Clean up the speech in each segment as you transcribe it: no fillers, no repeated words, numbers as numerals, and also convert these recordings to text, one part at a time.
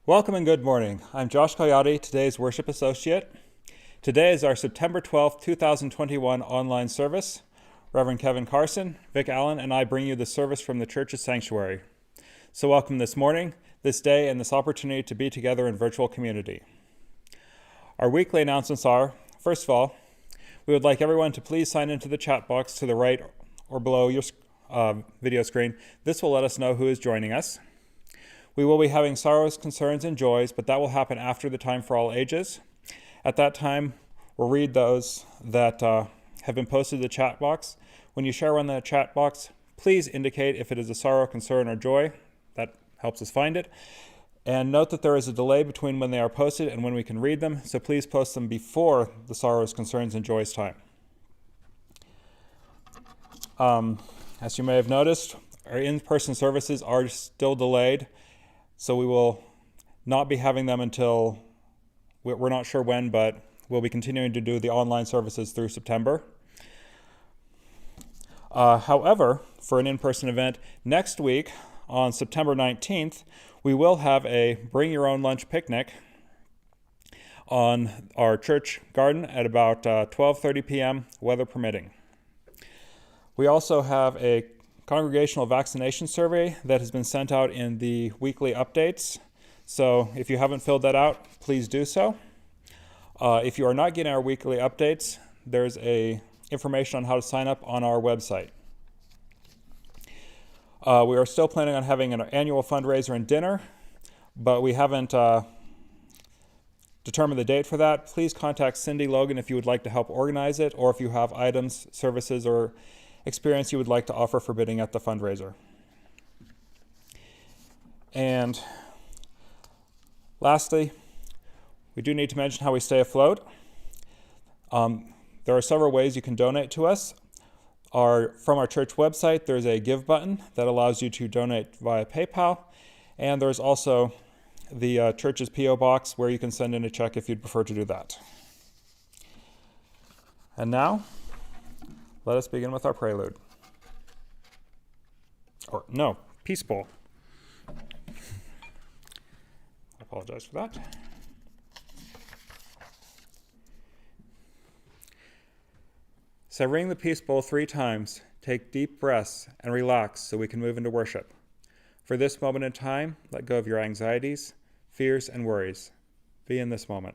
Welcome and good morning. I'm Josh Coyote, today's worship associate. Today is our September 12th, 2021 online service. Reverend Kevin Carson, Vic Allen, and I bring you the service from the church's sanctuary. So welcome this morning, this day, and this opportunity to be together in virtual community. Our weekly announcements are, first of all, we would like everyone to please sign into the chat box to the right or below your video screen. This will let us know who is joining us. We will be having sorrows, concerns, and joys, but that will happen after the time for all ages. At that time, we'll read those that have been posted to the chat box. When you share one in the chat box, please indicate if it is a sorrow, concern, or joy. That helps us find it. And note that there is a delay between when they are posted and when we can read them, so please post them before the sorrows, concerns, and joys time. As you may have noticed, our in-person services are still delayed. So we will not be having them until, we're not sure when, but we'll be continuing to do the online services through September. However, for an in-person event, next week on September 19th, we will have a bring your own lunch picnic on our church garden at about 12:30 p.m., weather permitting. We also have a congregational vaccination survey that has been sent out in the weekly updates. So if you haven't filled that out, please do so. If you are not getting our weekly updates, there's information on how to sign up on our website. We are still planning on having an annual fundraiser and dinner, but we haven't determined the date for that. Please contact Cindy Logan if you would like to help organize it, or if you have items, services, or experience you would like to offer for bidding at the fundraiser. And lastly, we do need to mention how we stay afloat. There are several ways you can donate to us. From our church website, there's a give button that allows you to donate via PayPal, and there's also the church's P.O. box where you can send in a check if you'd prefer to do that. And now, let us begin with our prelude. Peace bowl. I apologize for that. So ring the peace bowl 3 times, take deep breaths, and relax so we can move into worship. For this moment in time, let go of your anxieties, fears, and worries. Be in this moment.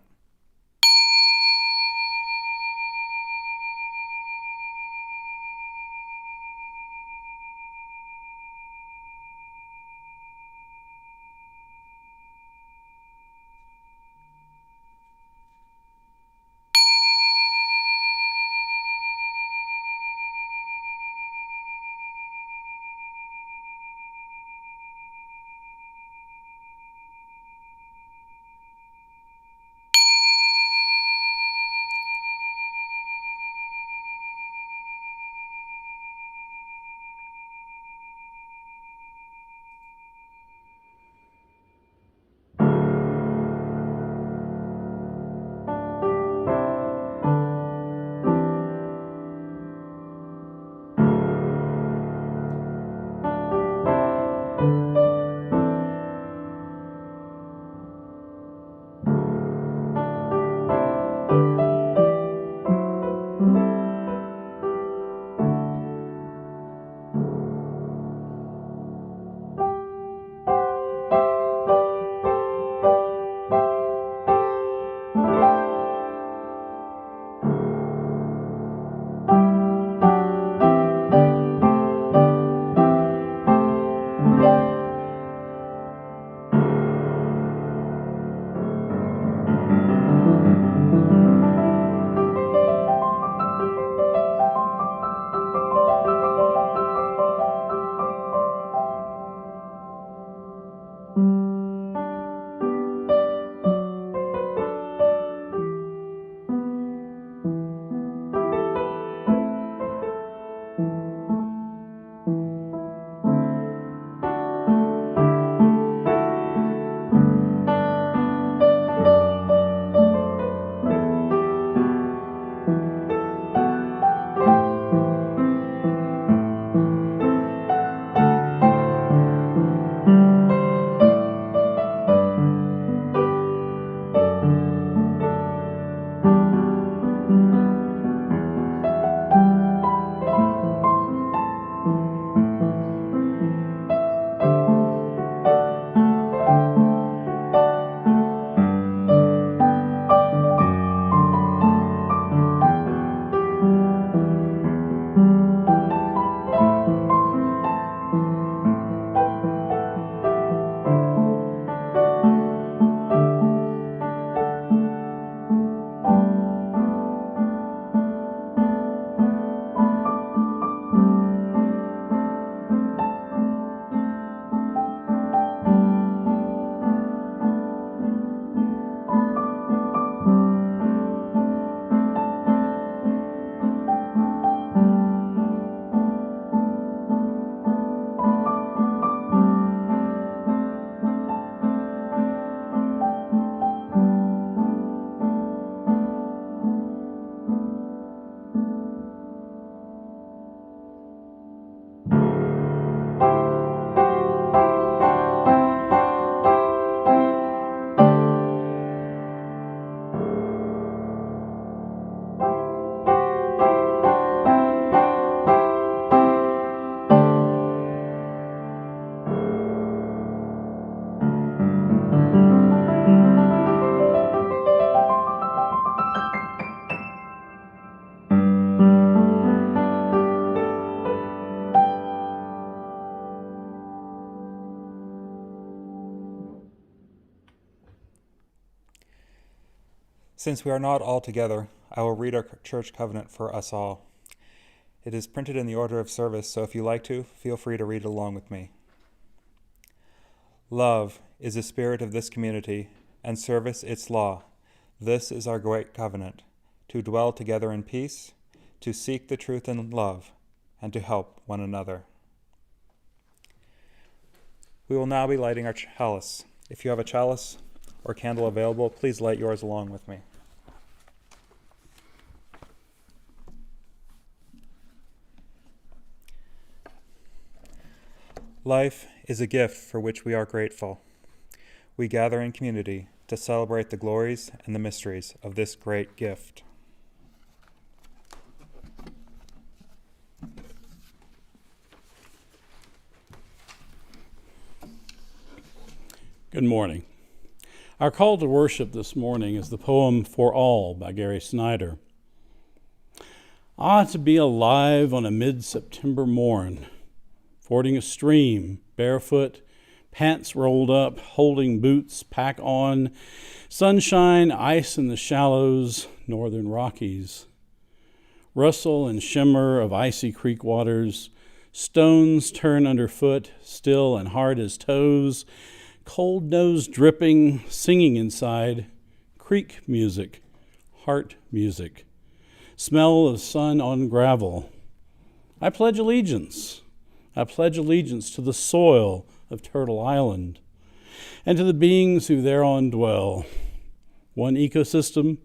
Since we are not all together, I will read our church covenant for us all. It is printed in the order of service, so if you like to, feel free to read along with me. Love is the spirit of this community, and service its law. This is our great covenant, to dwell together in peace, to seek the truth in love, and to help one another. We will now be lighting our chalice. If you have a chalice or candle available, please light yours along with me. Life is a gift for which we are grateful. We gather in community to celebrate the glories and the mysteries of this great gift. Good morning. Our call to worship this morning is the poem For All by Gary Snyder. To be alive on a mid-September morn, fording a stream, barefoot, pants rolled up, holding boots, pack on, sunshine, ice in the shallows, northern Rockies. Rustle and shimmer of icy creek waters, stones turn underfoot, still and hard as toes, cold nose dripping, singing inside, creek music, heart music, smell of sun on gravel. I pledge allegiance to the soil of Turtle Island and to the beings who thereon dwell. One ecosystem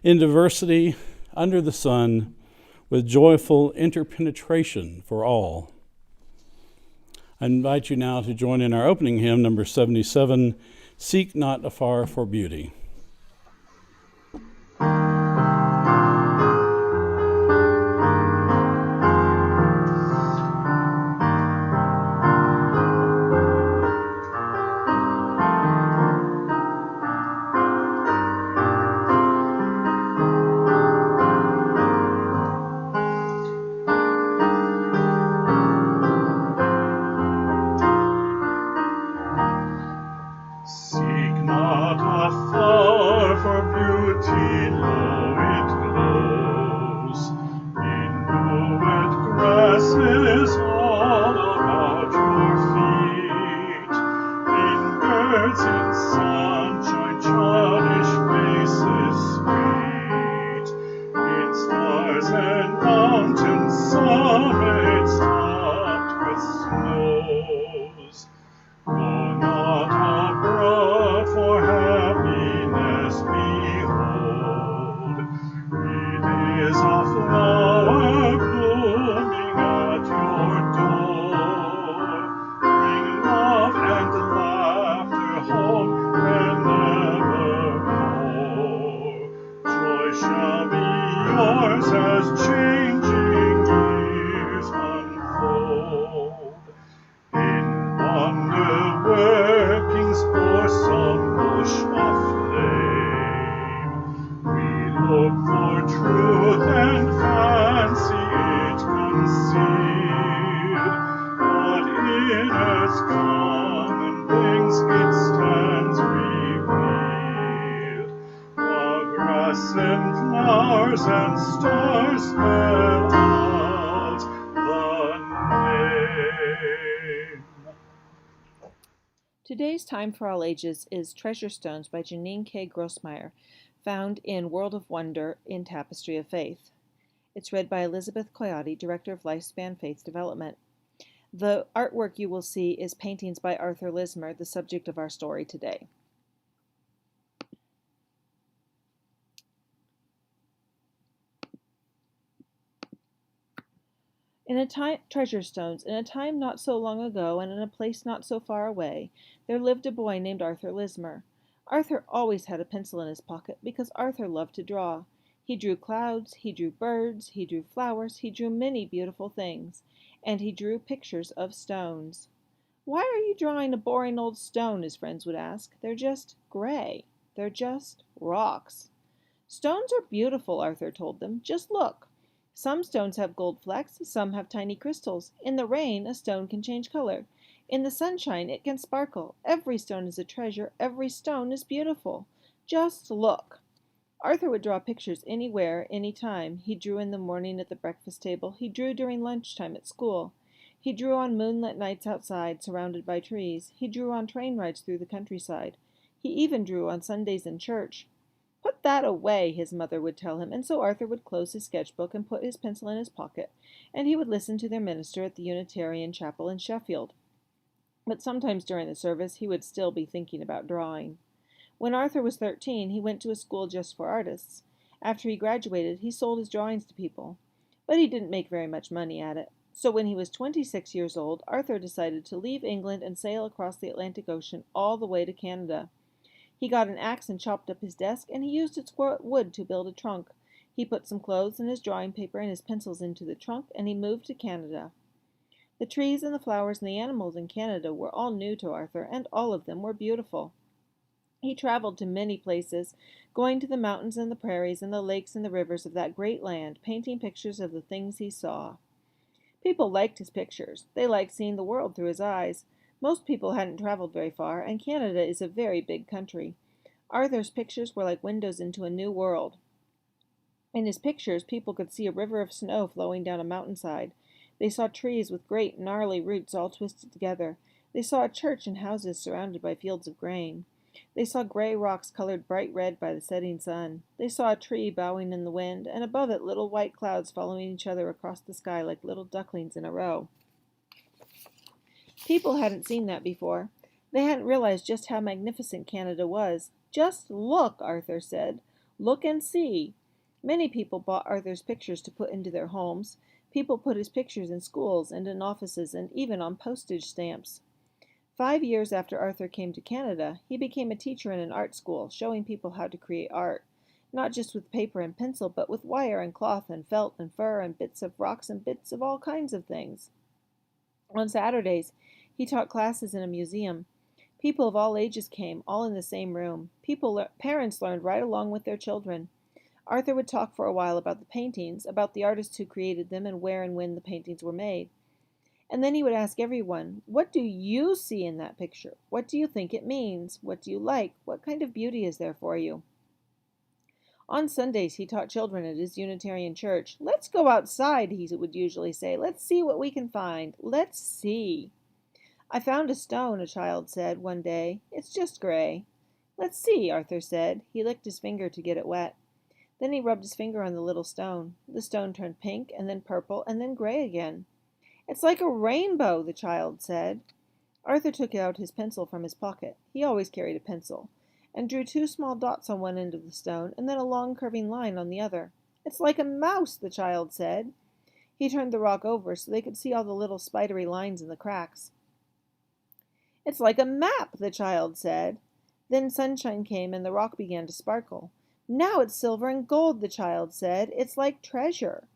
in diversity under the sun with joyful interpenetration for all. I invite you now to join in our opening hymn, number 77, Seek Not Afar for Beauty. Today's Time for All Ages is Treasure Stones by Janine K. Grossmeyer, found in World of Wonder in Tapestry of Faith. It's read by Elizabeth Coyote, Director of Lifespan Faith Development. The artwork you will see is paintings by Arthur Lismer, the subject of our story today. Treasure Stones. In a time not so long ago and in a place not so far away, there lived a boy named Arthur Lismer. Arthur always had a pencil in his pocket because Arthur loved to draw. He drew clouds, he drew birds, he drew flowers, he drew many beautiful things, and he drew pictures of stones. "Why are you drawing a boring old stone?" his friends would ask. "They're just gray. They're just rocks." "Stones are beautiful," Arthur told them. "Just look. Some stones have gold flecks, some have tiny crystals. In the rain, a stone can change color. In the sunshine, it can sparkle. Every stone is a treasure. Every stone is beautiful. Just look." Arthur would draw pictures anywhere, any time. He drew in the morning at the breakfast table. He drew during lunchtime at school. He drew on moonlit nights outside, surrounded by trees. He drew on train rides through the countryside. He even drew on Sundays in church. "Put that away," his mother would tell him, and so Arthur would close his sketchbook and put his pencil in his pocket, and he would listen to their minister at the Unitarian chapel in Sheffield. But sometimes during the service he would still be thinking about drawing. When Arthur was 13, he went to a school just for artists. After he graduated, he sold his drawings to people. But he didn't make very much money at it. So when he was 26 years old, Arthur decided to leave England and sail across the Atlantic Ocean all the way to Canada. He got an axe and chopped up his desk, and he used its wood to build a trunk. He put some clothes and his drawing paper and his pencils into the trunk, and he moved to Canada. The trees and the flowers and the animals in Canada were all new to Arthur, and all of them were beautiful. He traveled to many places, going to the mountains and the prairies and the lakes and the rivers of that great land, painting pictures of the things he saw. People liked his pictures. They liked seeing the world through his eyes. Most people hadn't traveled very far, and Canada is a very big country. Arthur's pictures were like windows into a new world. In his pictures, people could see a river of snow flowing down a mountainside. They saw trees with great, gnarly roots all twisted together. They saw a church and houses surrounded by fields of grain. They saw gray rocks colored bright red by the setting sun. They saw a tree bowing in the wind, and above it little white clouds following each other across the sky like little ducklings in a row. People hadn't seen that before. They hadn't realized just how magnificent Canada was. "Just look," Arthur said. "Look and see." Many people bought Arthur's pictures to put into their homes. People put his pictures in schools and in offices and even on postage stamps. 5 years after Arthur came to Canada, he became a teacher in an art school, showing people how to create art, not just with paper and pencil, but with wire and cloth and felt and fur and bits of rocks and bits of all kinds of things. On Saturdays, he taught classes in a museum. People of all ages came, all in the same room. Parents learned right along with their children. Arthur would talk for a while about the paintings, about the artists who created them and where and when the paintings were made. And then he would ask everyone, "What do you see in that picture? What do you think it means? What do you like? What kind of beauty is there for you?" On Sundays, he taught children at his Unitarian church. "Let's go outside," he would usually say. "Let's see what we can find. Let's see." "I found a stone," a child said one day. "It's just gray." "Let's see," Arthur said. He licked his finger to get it wet. Then he rubbed his finger on the little stone. The stone turned pink, and then purple, and then gray again. "It's like a rainbow," the child said. Arthur took out his pencil from his pocket. He always carried a pencil, and drew 2 small dots on one end of the stone, and then a long curving line on the other. "It's like a mouse," the child said. He turned the rock over so they could see all the little spidery lines in the cracks. "It's like a map," the child said. Then sunshine came and the rock began to sparkle. "Now it's silver and gold," the child said. "It's like treasure."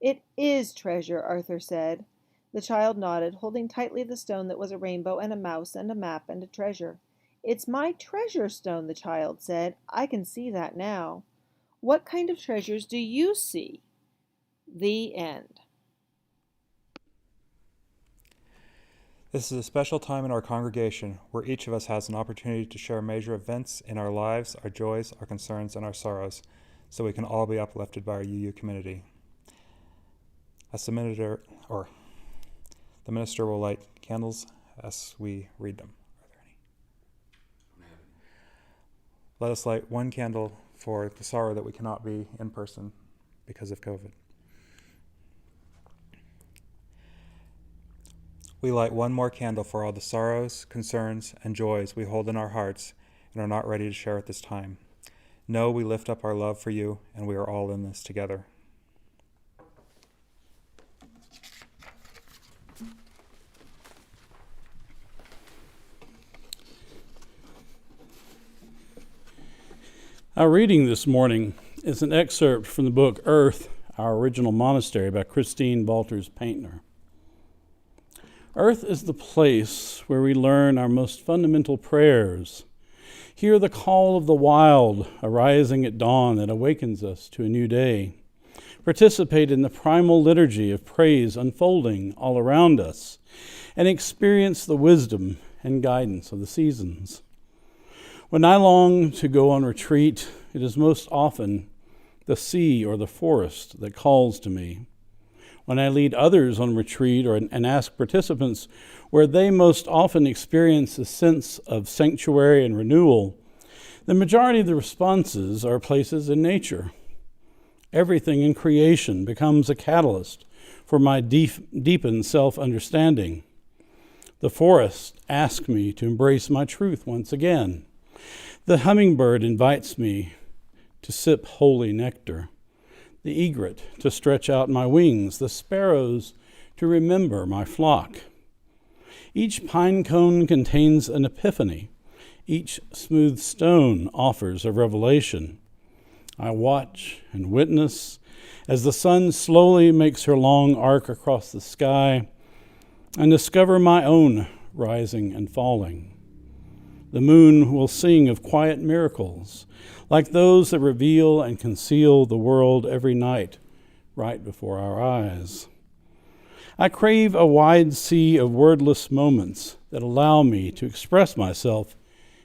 "It is treasure," Arthur said. The child nodded, holding tightly the stone that was a rainbow and a mouse and a map and a treasure. "It's my treasure stone," the child said. "I can see that now." What kind of treasures do you see? The end. This is a special time in our congregation where each of us has an opportunity to share major events in our lives, our joys, our concerns, and our sorrows, so we can all be uplifted by our UU community. As the minister will light candles as we read them. Are there any? Let us light one candle for the sorrow that we cannot be in person because of COVID. We light one more candle for all the sorrows, concerns, and joys we hold in our hearts and are not ready to share at this time. Know we lift up our love for you, and we are all in this together. Our reading this morning is an excerpt from the book Earth, Our Original Monastery by Christine Balters Paintner. Earth is the place where we learn our most fundamental prayers, hear the call of the wild arising at dawn that awakens us to a new day, participate in the primal liturgy of praise unfolding all around us, and experience the wisdom and guidance of the seasons. When I long to go on retreat, it is most often the sea or the forest that calls to me. When I lead others on retreat and ask participants where they most often experience a sense of sanctuary and renewal, the majority of the responses are places in nature. Everything in creation becomes a catalyst for my deepened self-understanding. The forest asks me to embrace my truth once again. The hummingbird invites me to sip holy nectar. The egret to stretch out my wings. The sparrows to remember my flock. Each pine cone contains an epiphany. Each smooth stone offers a revelation. I watch and witness as the sun slowly makes her long arc across the sky and discover my own rising and falling. The moon will sing of quiet miracles, like those that reveal and conceal the world every night right before our eyes. I crave a wide sea of wordless moments that allow me to express myself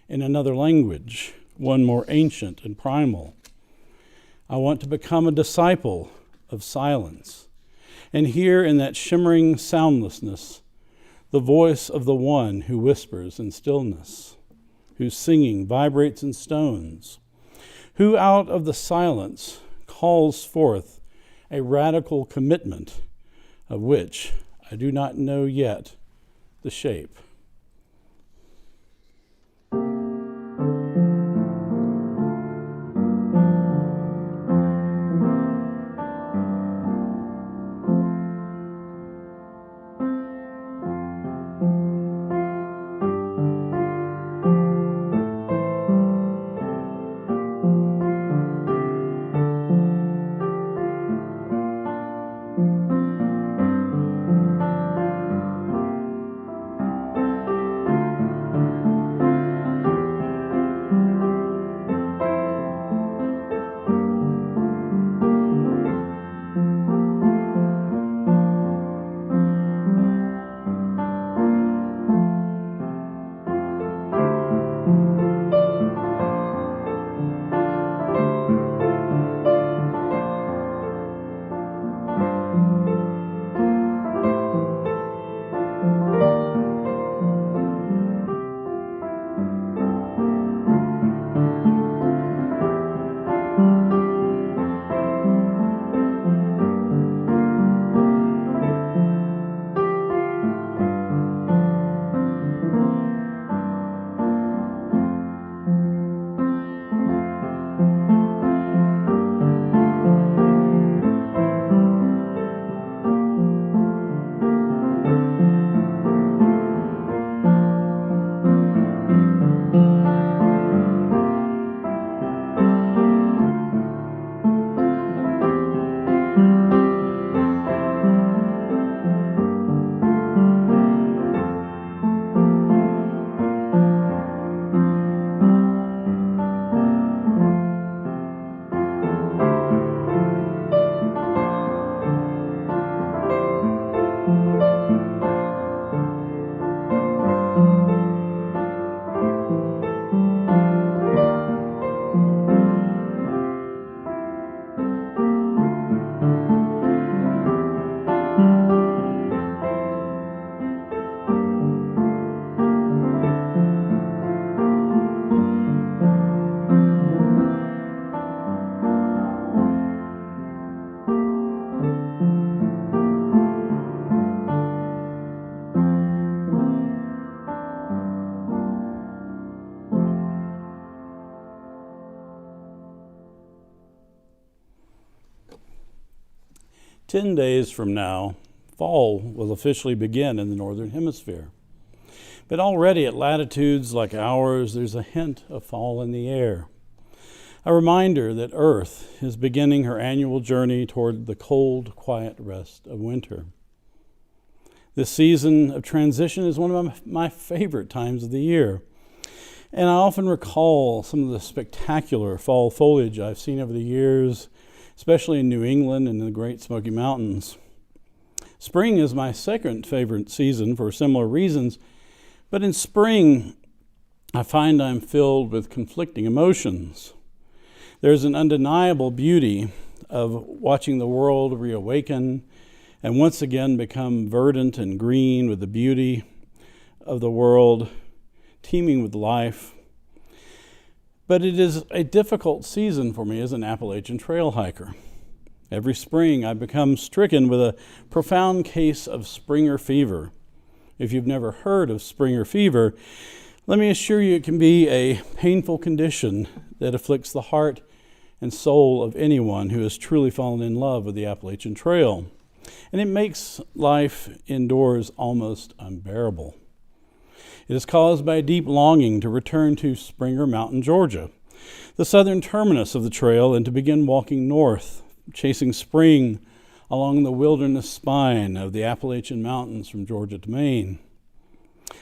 in another language, one more ancient and primal. I want to become a disciple of silence and hear in that shimmering soundlessness the voice of the one who whispers in stillness, whose singing vibrates in stones, who out of the silence calls forth a radical commitment of which I do not know yet the shape. "10 days from now, fall will officially begin in the Northern Hemisphere. But already at latitudes like ours, there's a hint of fall in the air. A reminder that Earth is beginning her annual journey toward the cold, quiet rest of winter. This season of transition is one of my favorite times of the year. And I often recall some of the spectacular fall foliage I've seen over the years, especially in New England and in the Great Smoky Mountains. Spring is my second favorite season for similar reasons, but in spring, I find I'm filled with conflicting emotions. There's an undeniable beauty of watching the world reawaken and once again become verdant and green with the beauty of the world teeming with life. But it is a difficult season for me as an Appalachian trail hiker. Every spring I become stricken with a profound case of Springer fever. If you've never heard of Springer fever, let me assure you it can be a painful condition that afflicts the heart and soul of anyone who has truly fallen in love with the Appalachian Trail. And it makes life indoors almost unbearable. It is caused by a deep longing to return to Springer Mountain, Georgia, the southern terminus of the trail, and to begin walking north, chasing spring along the wilderness spine of the Appalachian Mountains from Georgia to Maine.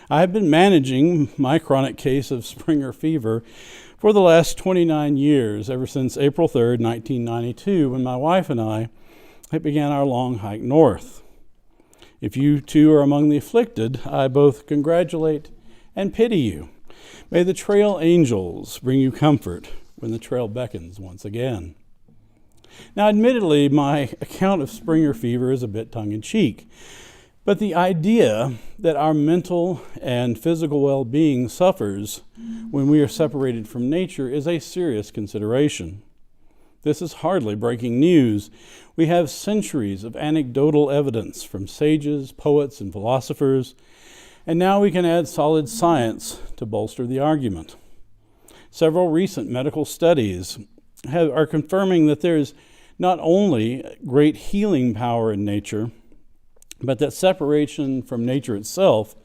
I have been managing my chronic case of Springer fever for the last 29 years, ever since April 3rd, 1992, when my wife and I began our long hike north. If you too are among the afflicted, I both congratulate and pity you. May the trail angels bring you comfort when the trail beckons once again. Now, admittedly, my account of Springer fever is a bit tongue-in-cheek, but the idea that our mental and physical well-being suffers when we are separated from nature is a serious consideration. This is hardly breaking news. We have centuries of anecdotal evidence from sages, poets, and philosophers, and now we can add solid science to bolster the argument. Several recent medical studies are confirming that there is not only great healing power in nature, but that separation from nature itself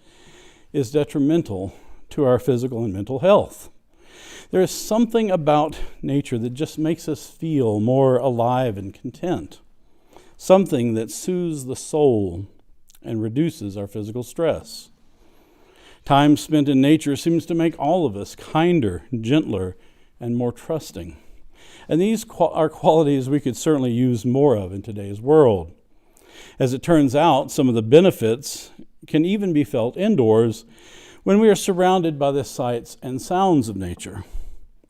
is detrimental to our physical and mental health. There is something about nature that just makes us feel more alive and content, something that soothes the soul and reduces our physical stress. Time spent in nature seems to make all of us kinder, gentler, and more trusting. And these are qualities we could certainly use more of in today's world. As it turns out, some of the benefits can even be felt indoors when we are surrounded by the sights and sounds of nature.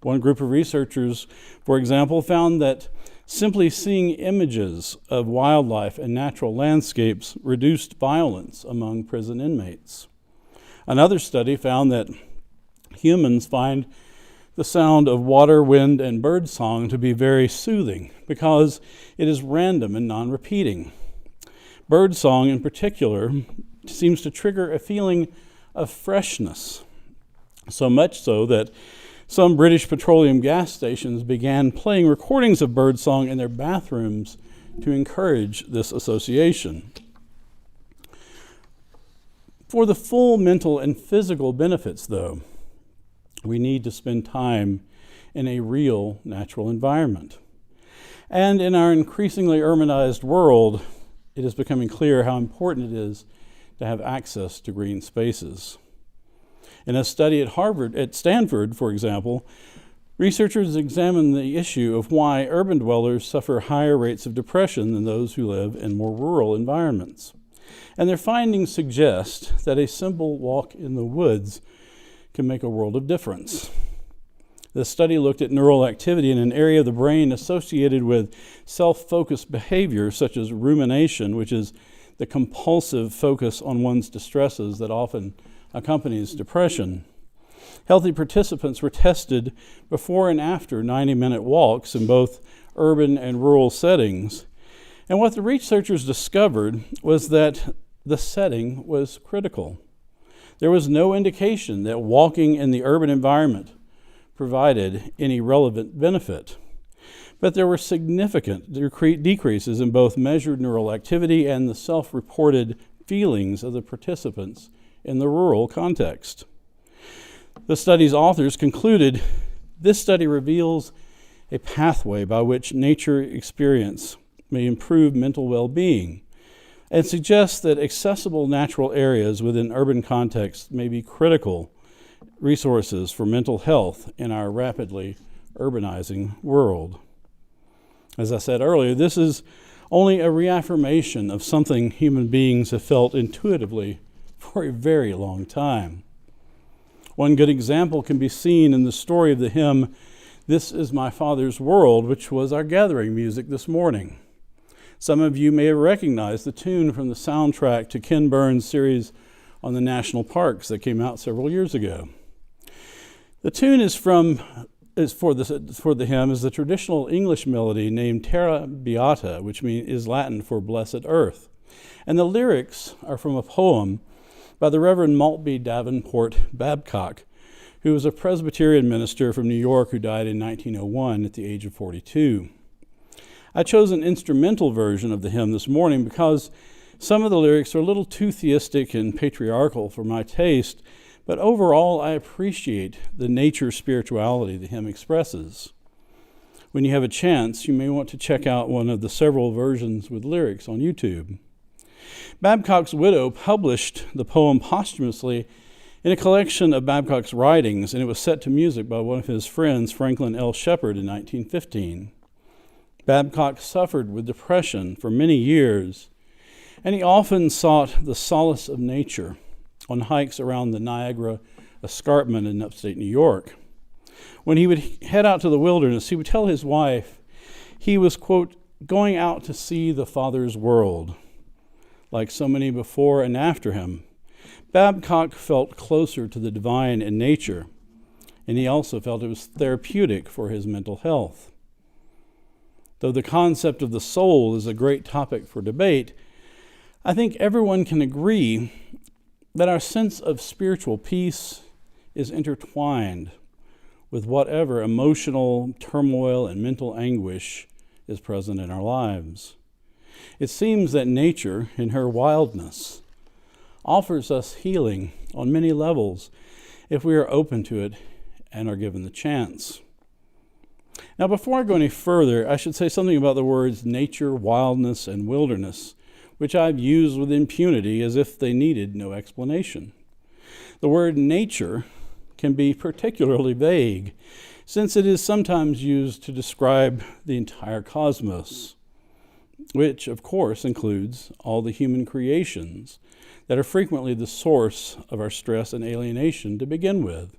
One group of researchers, for example, found that simply seeing images of wildlife and natural landscapes reduced violence among prison inmates. Another study found that humans find the sound of water, wind, and bird song to be very soothing because it is random and non-repeating. Bird song in particular seems to trigger a feeling of freshness, so much so that some British petroleum gas stations began playing recordings of birdsong in their bathrooms to encourage this association. For the full mental and physical benefits, though, we need to spend time in a real natural environment. And in our increasingly urbanized world, it is becoming clear how important it is to have access to green spaces. In a study at Stanford, for example, researchers examined the issue of why urban dwellers suffer higher rates of depression than those who live in more rural environments. And their findings suggest that a simple walk in the woods can make a world of difference. The study looked at neural activity in an area of the brain associated with self-focused behavior, such as rumination, which is the compulsive focus on one's distresses that often accompanies depression. Healthy participants were tested before and after 90-minute walks in both urban and rural settings. And what the researchers discovered was that the setting was critical. There was no indication that walking in the urban environment provided any relevant benefit. But there were significant decreases in both measured neural activity and the self-reported feelings of the participants in the rural context. The study's authors concluded this study reveals a pathway by which nature experience may improve mental well-being and suggests that accessible natural areas within urban contexts may be critical resources for mental health in our rapidly urbanizing world. As I said earlier, this is only a reaffirmation of something human beings have felt intuitively for a very long time. One good example can be seen in the story of the hymn, "This is My Father's World," which was our gathering music this morning. Some of you may have recognized the tune from the soundtrack to Ken Burns' series on the national parks that came out several years ago. The tune for the hymn is the traditional English melody named Terra Beata, which is Latin for blessed earth. And the lyrics are from a poem by the Reverend Maltby Davenport Babcock, who was a Presbyterian minister from New York who died in 1901 at the age of 42. I chose an instrumental version of the hymn this morning because some of the lyrics are a little too theistic and patriarchal for my taste, but overall I appreciate the nature spirituality the hymn expresses. When you have a chance, you may want to check out one of the several versions with lyrics on YouTube. Babcock's widow published the poem posthumously in a collection of Babcock's writings, and it was set to music by one of his friends, Franklin L. Shepard, in 1915. Babcock suffered with depression for many years, and he often sought the solace of nature on hikes around the Niagara Escarpment in upstate New York. When he would head out to the wilderness, he would tell his wife he was, quote, going out to see the Father's world. Like so many before and after him, Babcock felt closer to the divine in nature, and he also felt it was therapeutic for his mental health. Though the concept of the soul is a great topic for debate, I think everyone can agree that our sense of spiritual peace is intertwined with whatever emotional turmoil and mental anguish is present in our lives. It seems that nature, in her wildness, offers us healing on many levels if we are open to it and are given the chance. Now, before I go any further, I should say something about the words nature, wildness, and wilderness, which I've used with impunity as if they needed no explanation. The word nature can be particularly vague, since it is sometimes used to describe the entire cosmos, which, of course, includes all the human creations that are frequently the source of our stress and alienation to begin with.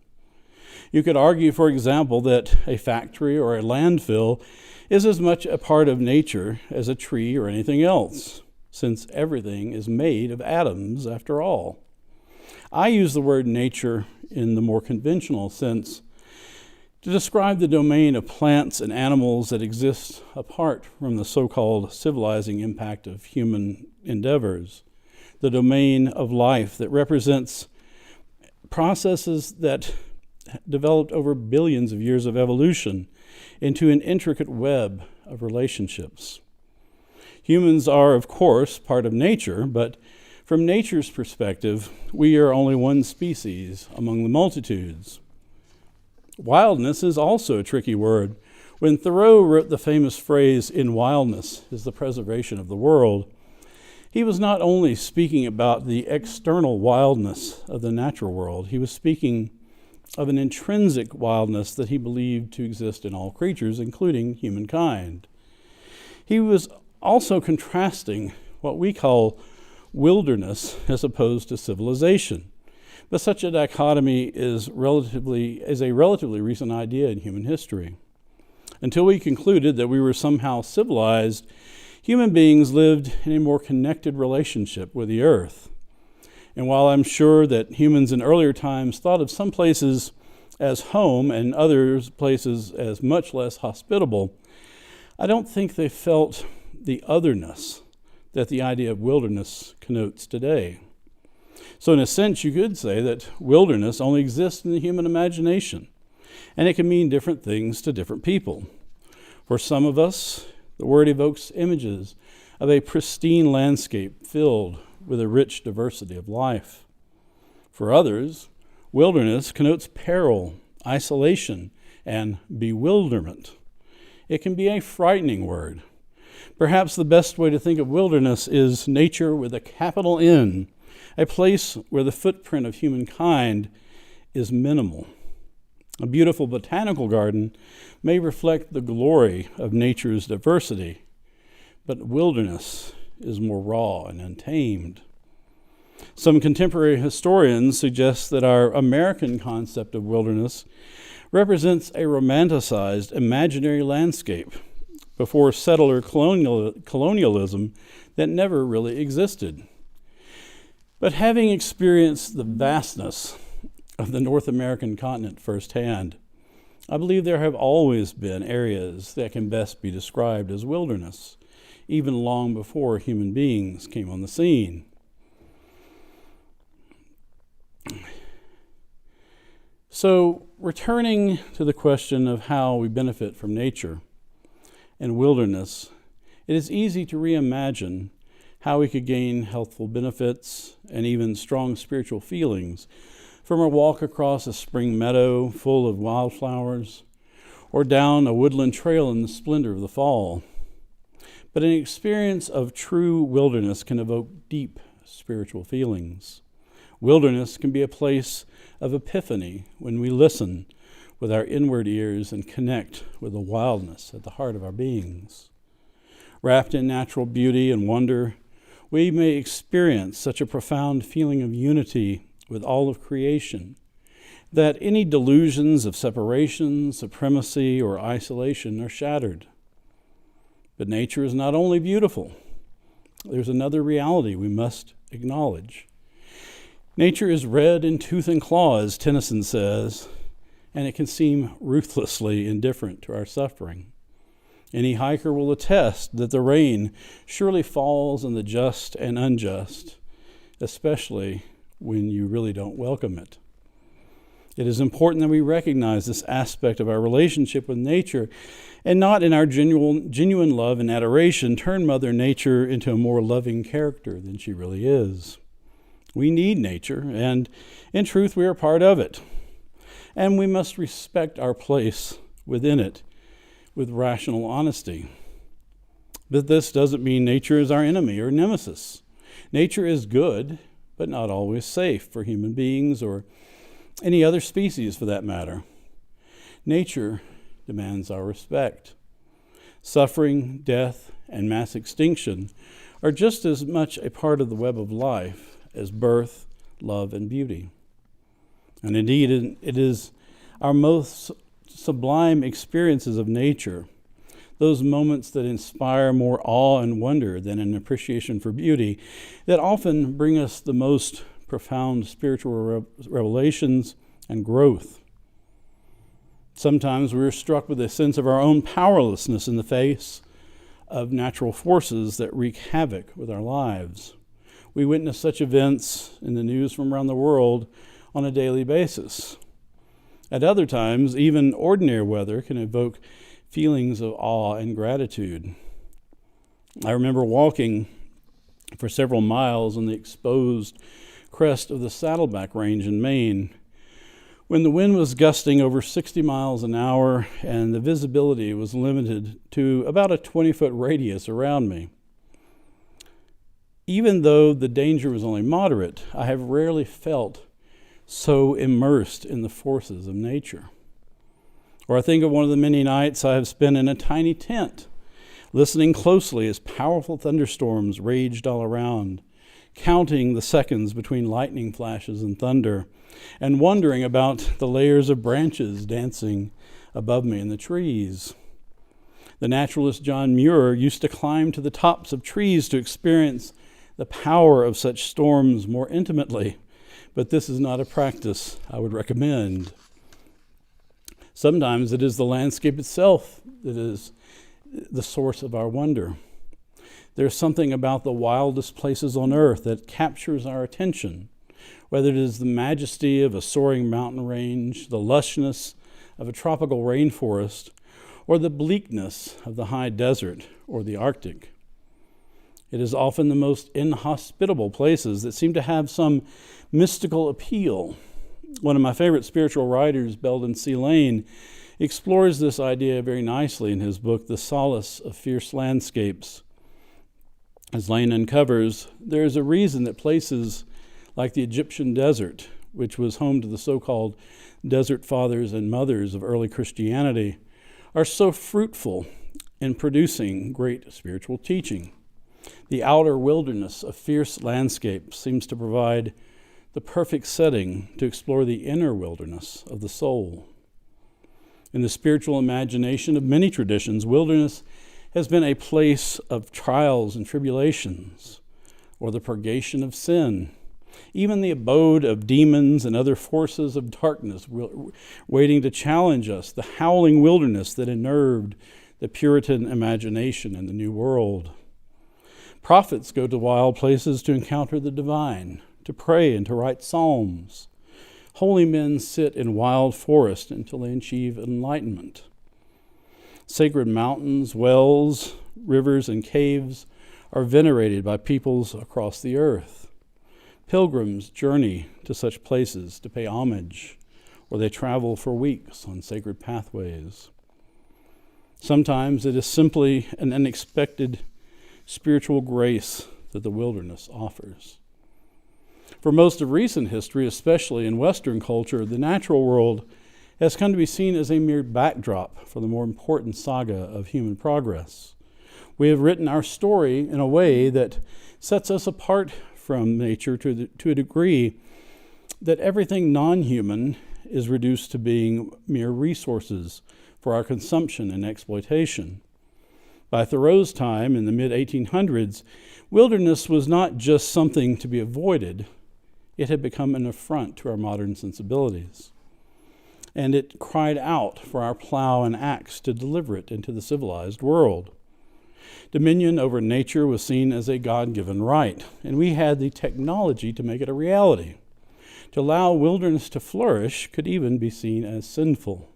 You could argue, for example, that a factory or a landfill is as much a part of nature as a tree or anything else, since everything is made of atoms after all. I use the word nature in the more conventional sense to describe the domain of plants and animals that exist apart from the so-called civilizing impact of human endeavors, the domain of life that represents processes that developed over billions of years of evolution into an intricate web of relationships. Humans are, of course, part of nature, but from nature's perspective, we are only one species among the multitudes. Wildness is also a tricky word. When Thoreau wrote the famous phrase, "In wildness is the preservation of the world," he was not only speaking about the external wildness of the natural world, he was speaking of an intrinsic wildness that he believed to exist in all creatures, including humankind. He was also contrasting what we call wilderness as opposed to civilization. But such a dichotomy is a relatively recent idea in human history. Until we concluded that we were somehow civilized, human beings lived in a more connected relationship with the earth. And while I'm sure that humans in earlier times thought of some places as home and other places as much less hospitable, I don't think they felt the otherness that the idea of wilderness connotes today. So in a sense, you could say that wilderness only exists in the human imagination, and it can mean different things to different people. For some of us, the word evokes images of a pristine landscape filled with a rich diversity of life. For others, wilderness connotes peril, isolation, and bewilderment. It can be a frightening word. Perhaps the best way to think of wilderness is nature with a capital N, a place where the footprint of humankind is minimal. A beautiful botanical garden may reflect the glory of nature's diversity, but wilderness is more raw and untamed. Some contemporary historians suggest that our American concept of wilderness represents a romanticized imaginary landscape before settler colonialism that never really existed. But having experienced the vastness of the North American continent firsthand, I believe there have always been areas that can best be described as wilderness, even long before human beings came on the scene. So, returning to the question of how we benefit from nature and wilderness, it is easy to reimagine how we could gain healthful benefits and even strong spiritual feelings from a walk across a spring meadow full of wildflowers or down a woodland trail in the splendor of the fall. But an experience of true wilderness can evoke deep spiritual feelings. Wilderness can be a place of epiphany when we listen with our inward ears and connect with the wildness at the heart of our beings. Wrapped in natural beauty and wonder, we may experience such a profound feeling of unity with all of creation that any delusions of separation, supremacy, or isolation are shattered. But nature is not only beautiful. There's another reality we must acknowledge. Nature is red in tooth and claw, as Tennyson says, and it can seem ruthlessly indifferent to our suffering. Any hiker will attest that the rain surely falls on the just and unjust, especially when you really don't welcome it. It is important that we recognize this aspect of our relationship with nature and not in our genuine love and adoration turn Mother Nature into a more loving character than she really is. We need nature, and in truth, we are part of it. And we must respect our place within it with rational honesty. But this doesn't mean nature is our enemy or nemesis. Nature is good, but not always safe for human beings or any other species for that matter. Nature demands our respect. Suffering, death, and mass extinction are just as much a part of the web of life as birth, love, and beauty. And indeed, it is our most sublime experiences of nature, those moments that inspire more awe and wonder than an appreciation for beauty, that often bring us the most profound spiritual revelations and growth. Sometimes we're struck with a sense of our own powerlessness in the face of natural forces that wreak havoc with our lives. We witness such events in the news from around the world on a daily basis. At other times, even ordinary weather can evoke feelings of awe and gratitude. I remember walking for several miles on the exposed crest of the Saddleback Range in Maine when the wind was gusting over 60 miles an hour and the visibility was limited to about a 20-foot radius around me. Even though the danger was only moderate, I have rarely felt so immersed in the forces of nature. Or I think of one of the many nights I have spent in a tiny tent, listening closely as powerful thunderstorms raged all around, counting the seconds between lightning flashes and thunder, and wondering about the layers of branches dancing above me in the trees. The naturalist John Muir used to climb to the tops of trees to experience the power of such storms more intimately, but this is not a practice I would recommend. Sometimes it is the landscape itself that is the source of our wonder. There's something about the wildest places on earth that captures our attention, whether it is the majesty of a soaring mountain range, the lushness of a tropical rainforest, or the bleakness of the high desert or the Arctic. It is often the most inhospitable places that seem to have some mystical appeal. One of my favorite spiritual writers, Belden C. Lane, explores this idea very nicely in his book, The Solace of Fierce Landscapes. As Lane uncovers, there is a reason that places like the Egyptian desert, which was home to the so-called desert fathers and mothers of early Christianity, are so fruitful in producing great spiritual teaching. The outer wilderness of fierce landscape seems to provide the perfect setting to explore the inner wilderness of the soul. In the spiritual imagination of many traditions, wilderness has been a place of trials and tribulations, or the purgation of sin, even the abode of demons and other forces of darkness waiting to challenge us, the howling wilderness that unnerved the Puritan imagination in the New World. Prophets go to wild places to encounter the divine, to pray and to write psalms. Holy men sit in wild forests until they achieve enlightenment. Sacred mountains, wells, rivers, and caves are venerated by peoples across the earth. Pilgrims journey to such places to pay homage, or they travel for weeks on sacred pathways. Sometimes it is simply an unexpected spiritual grace that the wilderness offers. For most of recent history, especially in Western culture, the natural world has come to be seen as a mere backdrop for the more important saga of human progress. We have written our story in a way that sets us apart from nature to a degree that everything non-human is reduced to being mere resources for our consumption and exploitation. By Thoreau's time, in the mid-1800s, wilderness was not just something to be avoided. It had become an affront to our modern sensibilities. And it cried out for our plow and axe to deliver it into the civilized world. Dominion over nature was seen as a God-given right, and we had the technology to make it a reality. To allow wilderness to flourish could even be seen as sinful.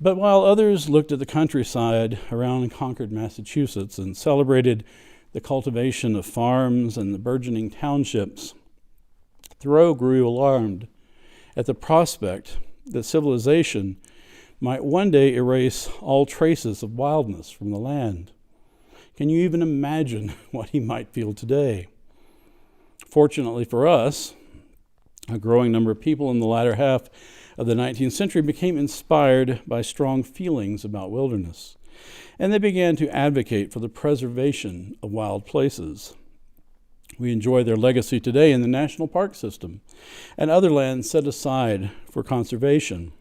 But while others looked at the countryside around Concord, Massachusetts, and celebrated the cultivation of farms and the burgeoning townships, Thoreau grew alarmed at the prospect that civilization might one day erase all traces of wildness from the land. Can you even imagine what he might feel today? Fortunately for us, a growing number of people in the latter half of the 19th century became inspired by strong feelings about wilderness, and they began to advocate for the preservation of wild places. We enjoy their legacy today in the national park system and other lands set aside for conservation.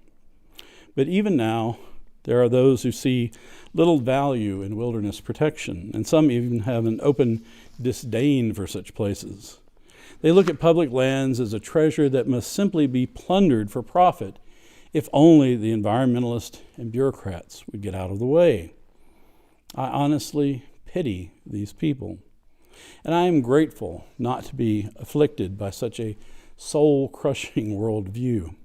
But even now, there are those who see little value in wilderness protection, and some even have an open disdain for such places. They look at public lands as a treasure that must simply be plundered for profit, if only the environmentalists and bureaucrats would get out of the way. I honestly pity these people, and I am grateful not to be afflicted by such a soul-crushing worldview.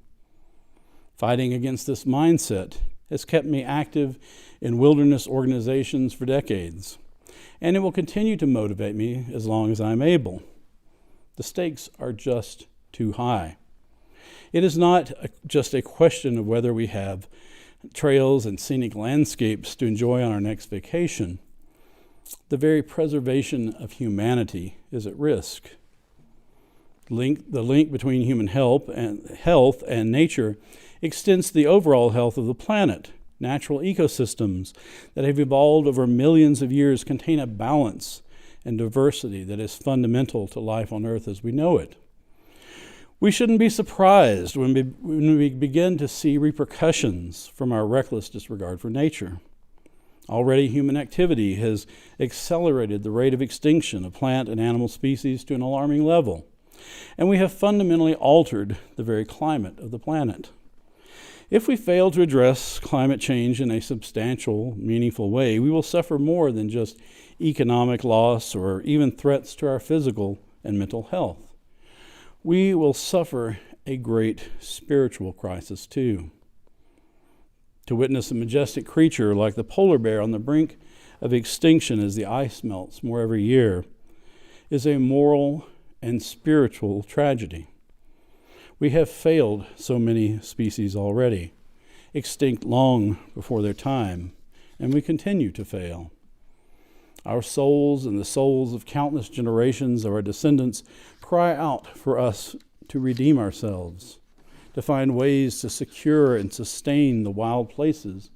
Fighting against this mindset has kept me active in wilderness organizations for decades, and it will continue to motivate me as long as I'm able. The stakes are just too high. It is not just a question of whether we have trails and scenic landscapes to enjoy on our next vacation. The very preservation of humanity is at risk. The link between human health and nature extends to the overall health of the planet. Natural ecosystems that have evolved over millions of years contain a balance and diversity that is fundamental to life on Earth as we know it. We shouldn't be surprised when we begin to see repercussions from our reckless disregard for nature. Already, human activity has accelerated the rate of extinction of plant and animal species to an alarming level, and we have fundamentally altered the very climate of the planet. If we fail to address climate change in a substantial, meaningful way, we will suffer more than just economic loss or even threats to our physical and mental health. We will suffer a great spiritual crisis too. To witness a majestic creature like the polar bear on the brink of extinction as the ice melts more every year is a moral and spiritual tragedy. We have failed so many species already, extinct long before their time, and we continue to fail. Our souls and the souls of countless generations of our descendants cry out for us to redeem ourselves, to find ways to secure and sustain the wild places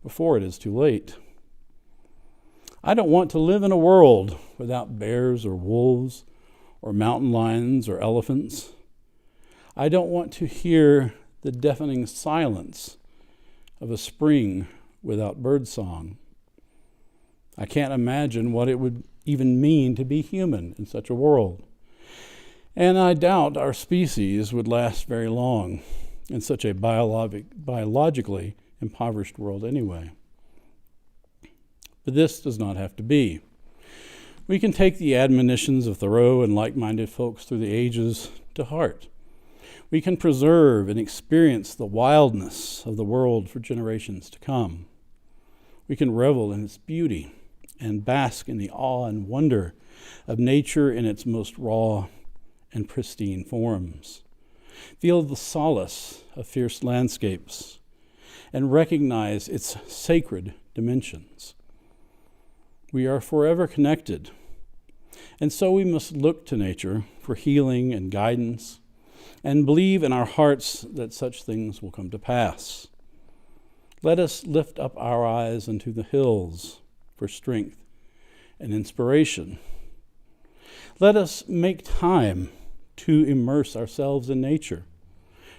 before it is too late. I don't want to live in a world without bears or wolves or mountain lions or elephants. I don't want to hear the deafening silence of a spring without birdsong. I can't imagine what it would even mean to be human in such a world. And I doubt our species would last very long in such a biologically impoverished world anyway. But this does not have to be. We can take the admonitions of Thoreau and like-minded folks through the ages to heart. We can preserve and experience the wildness of the world for generations to come. We can revel in its beauty and bask in the awe and wonder of nature in its most raw and pristine forms. Feel the solace of fierce landscapes and recognize its sacred dimensions. We are forever connected, and so we must look to nature for healing and guidance and believe in our hearts that such things will come to pass. Let us lift up our eyes unto the hills for strength and inspiration. Let us make time to immerse ourselves in nature,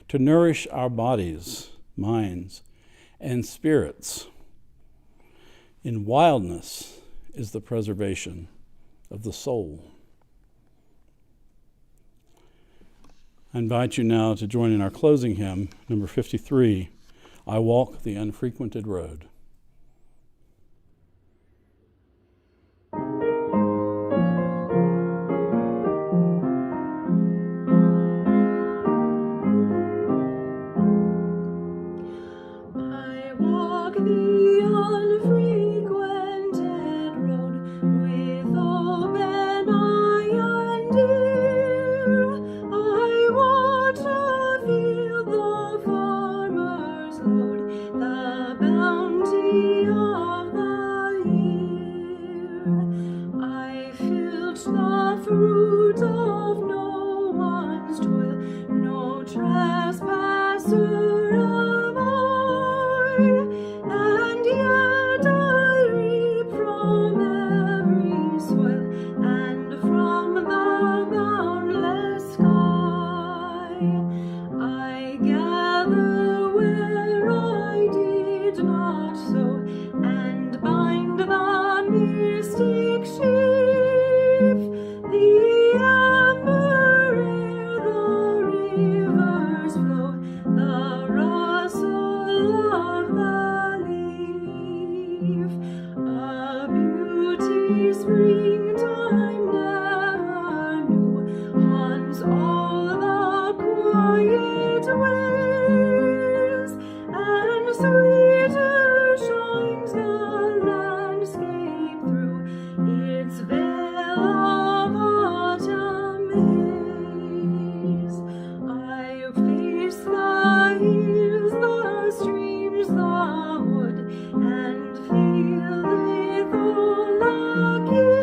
to nourish our bodies, minds, and spirits. In wildness is the preservation of the soul. I invite you now to join in our closing hymn, number 53, I Walk the Unfrequented Road. I walk the unfrequented road with open eye and ear. I watch afield the farmer's load, the bounty of the year. I filch the fruit of no one's toil, no trespasser am I, and yet I reap from every soil and from the boundless sky. I gather where I did not sow, and bind the mystic sheaf, the amber ere the rivers flow, the rustle of the leaf. A beauty springtime never knew haunts all the quiet ways, and sweeter shines the landscape through its veil of autumn haze. I face the hills, the streams, the wood, and feel with all akin.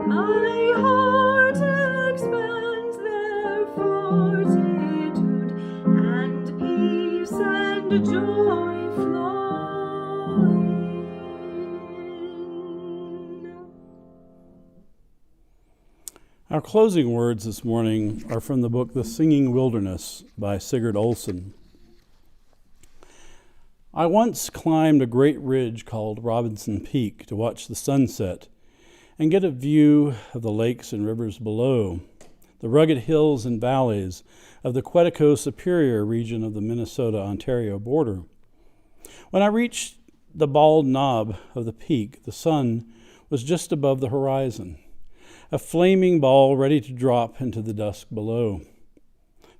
My heart expands their fortitude, and peace and joy flow in. Our closing words this morning are from the book The Singing Wilderness by Sigurd Olson. I once climbed a great ridge called Robinson Peak to watch the sunset and get a view of the lakes and rivers below, the rugged hills and valleys of the Quetico Superior region of the Minnesota-Ontario border. When I reached the bald knob of the peak, the sun was just above the horizon, a flaming ball ready to drop into the dusk below.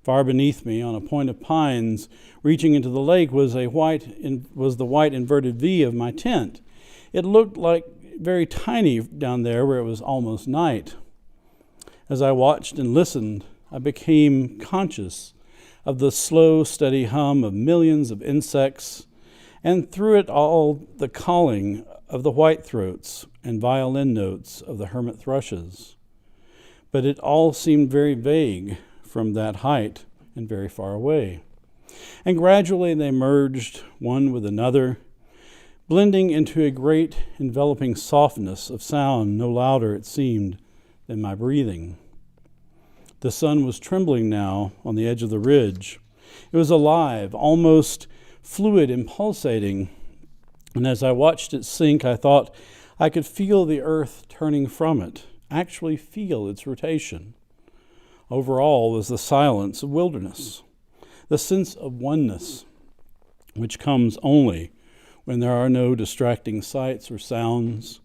Far beneath me, on a point of pines reaching into the lake, was the white inverted V of my tent. It looked like very tiny down there where it was almost night. As I watched and listened, I became conscious of the slow, steady hum of millions of insects, and through it all the calling of the whitethroats and violin notes of the hermit thrushes. But it all seemed very vague from that height and very far away. And gradually they merged one with another, blending into a great enveloping softness of sound, no louder, it seemed, than my breathing. The sun was trembling now on the edge of the ridge. It was alive, almost fluid and pulsating, and as I watched it sink, I thought I could feel the earth turning from it, actually feel its rotation. Over all was the silence of wilderness, the sense of oneness, which comes only when there are no distracting sights or sounds,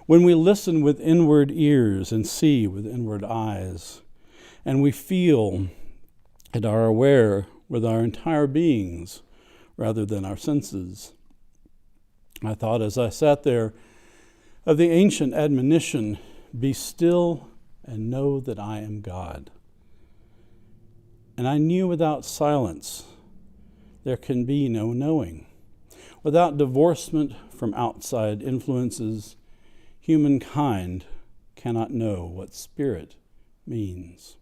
when we listen with inward ears and see with inward eyes, and we feel and are aware with our entire beings rather than our senses. I thought as I sat there of the ancient admonition, "Be still and know that I am God." And I knew without silence there can be no knowing. Without divorcement from outside influences, humankind cannot know what spirit means.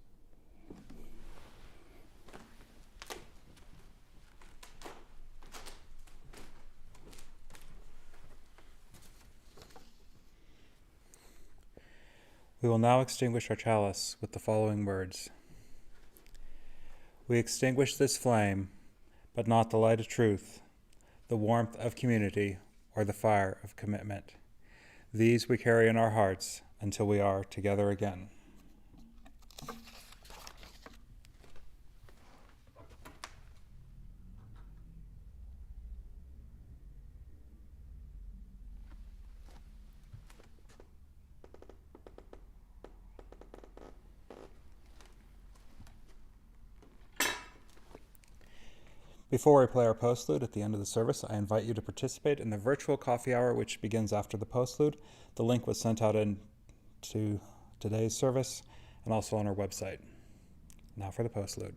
We will now extinguish our chalice with the following words. We extinguish this flame, but not the light of truth, the warmth of community, or the fire of commitment. These we carry in our hearts until we are together again. Before we play our postlude at the end of the service, I invite you to participate in the virtual coffee hour, which begins after the postlude. The link was sent out to today's service and also on our website. Now for the postlude.